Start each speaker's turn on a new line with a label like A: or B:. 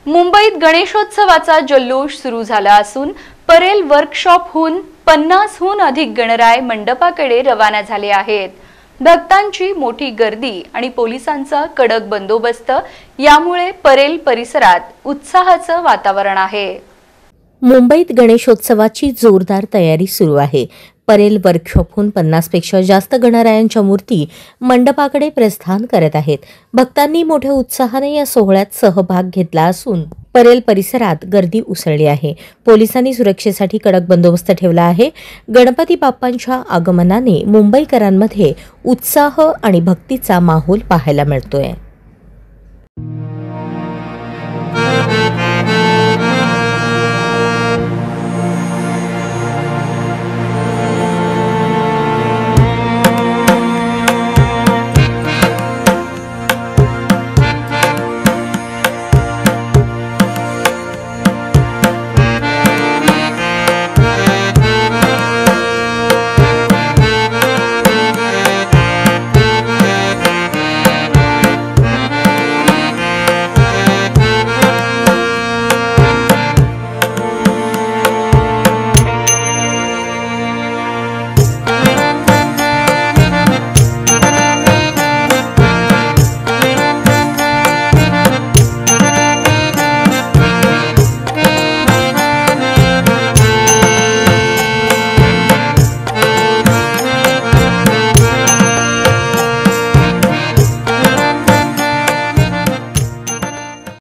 A: मुंबईत गणेशोत्सवाचा जल्लोष सुरू झाला असून परेल वर्कशॉपहून 50हून अधिक गणराय मंडपाकडे रवाना झाले आहेत। भक्तांची मोठी गर्दी आणि पोलिसांचा कडक बंदोबस्त यामुळे परेल परिसरात उत्साहाचं वातावरण आहे।
B: मुंबईत गणेशोत्सवाची जोरदार तयारी सुरू आहे। परेल वर्कशॉपहून 50 पेक्षा जास्त गणरायांच्या मूर्ती मंडपाकडे प्रस्थान करत आहेत। भक्तांनी मोठ्या उत्साहाने या सोहळ्यात सहभाग घेतला असून परेल परिसरात गर्दी उसळली आहे। पोलिसांनी सुरक्षेसाठी कडक बंदोबस्त ठेवला आहे। गणपती बाप्पांच्या आगमनाने मुंबईकरांमध्ये उत्साह आणि भक्तीचा माहोल पाहायला मिळतोय।